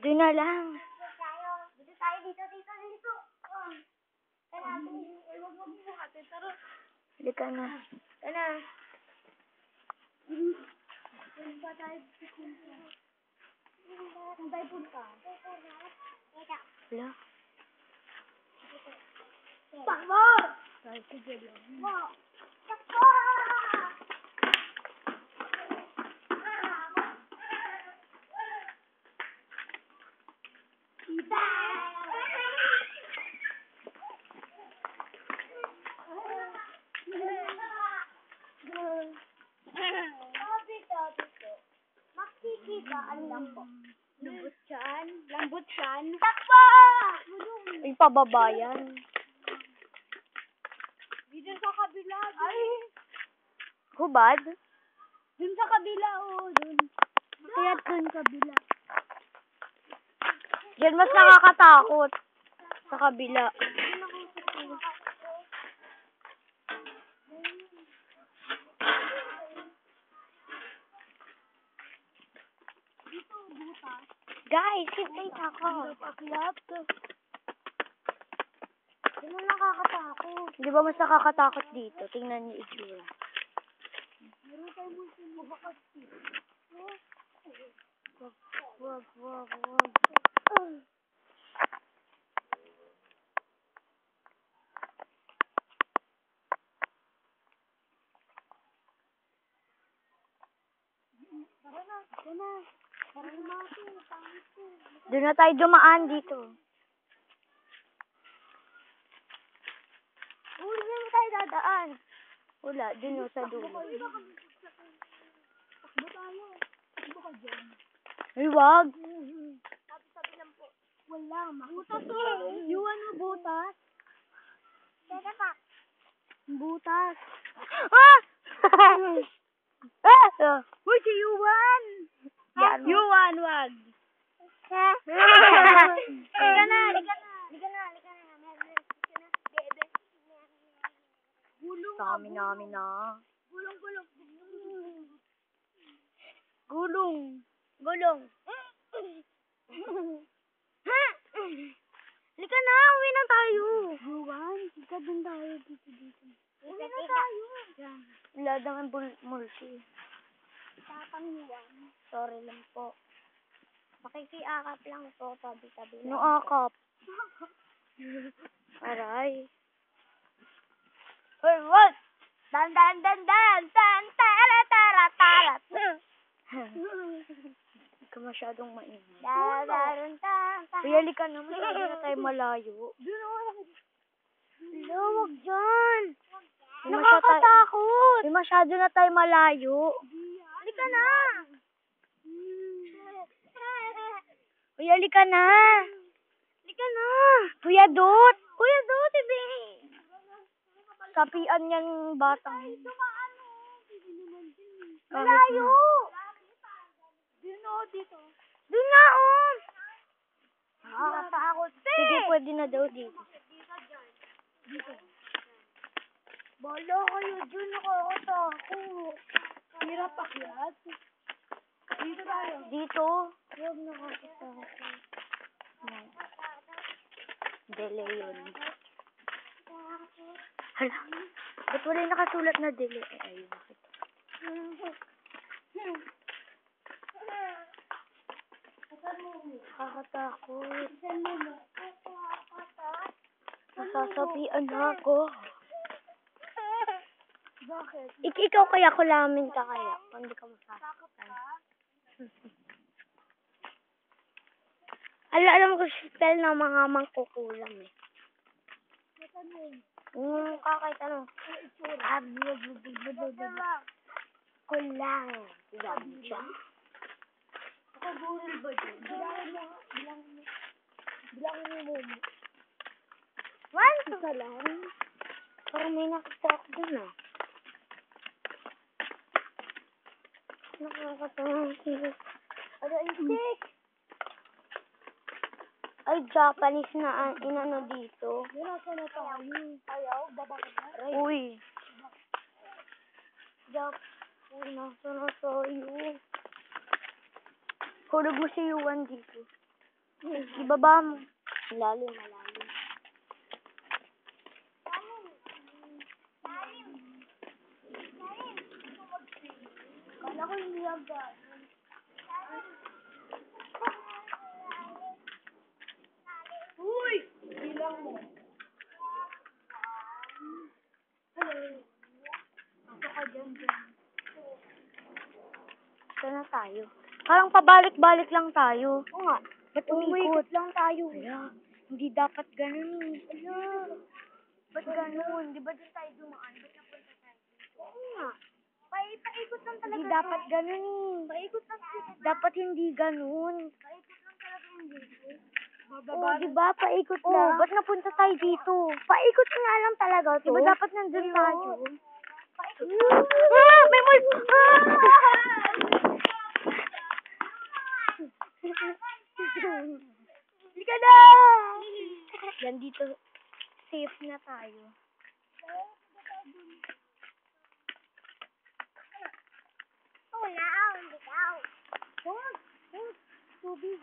Doon na lang. Dito tayo, dito. Kaya natin, huwag mo buhatin. Tara. Halika na. Tara. Saan ba tayo pupunta? Saan tayo punta? Wala. Takbo! Sige lang. Takbo! Iba! Makikibaan lang po. Lambot yan. Takbo! Ay, pababa yan. Dito sa kabila. Ay! Hubad? Dun sa kabila, dun. Kaya dun kabila. Diyan mas nakakatakot. Sa kabila. Dito, butas. Guys, hintay ako. Akyat. Dito nakakatakot. Di ba mas nakakatakot dito? Tingnan niyo itsura. Meron tayo mo sumubakas dito. Wag. Tara na. Tara na. Doon na tayo dumaan dito. Uy, hindi tayo dadaan. Wala, doon sa dulo. Takbo tayo. Takbo ka dyan. Ay, wag. Sabi lang po. Wala, butas Iwan mo butas. Teka pa. Butas. Ah! Ah! Uy, si Yuan. Yan. Yuan, wag. Liga na. Bebe. Gulong. Sa amin na. Gulong. Gulong. Liga na, uwi na tayo. Yuan, liga din tayo dito. Uwi na tayo. Wala naman multi. Tatang Yuan. Sorry lang po. Makikiakap lang po, tabi-tabi No akap. Aray. Hoy, what? Dan. Tara. Hindi ka masyadong maingay. Darun. Kuya, halika na. Masyado na tayo malayo. Huwag dyan. May Nakakatakot. masyado na tayo malayo. Halika na. Kuya, halika na. Halika na. Kuya Dut. Ibe. Sapian yan batang. Malayo. Dito. Doon na, Nakakatakot, Sige, pwede na daw dito. Dito. Bala kayo dyan, nakakatakot. Hirap akyat. Dito tayo. Dito. Huwag nakakatakot. Delay yun. Hala. Ba't wala yung nakasulat na delay? Ayun. Nakakatakot. Nasasabihan na ako. Bakit? Ikaw kaya kulamin ka kaya? Hindi ka masasaktan. Alam ko spell ng mga mangkukulam eh. Kakait ano? Kulang. Ganja. Nakaguril ba dyan? Bilangin mo. One? Isa lang. Parang may nakita ako dun ah. Nakakatawa. Ano yung stick? Ay, Japanese na inano dito. Nasa na tayo. Ayaw, baba ka na. Uy. Uy, nasa na tayo. Hulog mo si Yuan dito. Ibaba mo. Malalim, malalim. Kala ko hindi agad. Uy! Bilang mo. Ako ka dyan. Saan na tayo? Parang pabalik-balik lang tayo. Oo nga. Ba't Umikot lang tayo. Wala. Hindi dapat ganun eh. Ba't ganun? Di ba doon tayo dumaan? Ba't napunta tayo? Oo nga. Paikot lang talaga. Hindi dapat ganun eh. Paikot lang talaga. Dapat hindi ganun. Paikot lang talaga yung dito. Oh, diba? Paikot Oh, lang. Ba't napunta tayo dito? Paikot nga lang talaga to. Diba dapat nandun tayo? Paikot Ah! May mul... Hindi ka na! Yan dito. Safe na tayo. Wala, hindi daw. Tubig.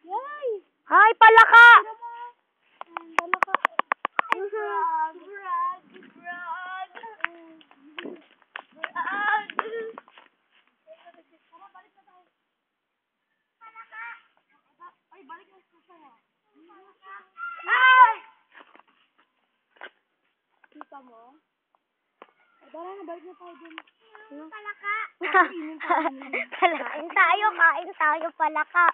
Yay! Hi, palaka! Palaka. Brag. Brag. Brag. Brag. Tara, balik na tayo. Palaka. Ay, balik na tayo. Palaka. Ay! Kita mo? Tara na, balik na tayo dun. Palaka. Kain tayo, palaka.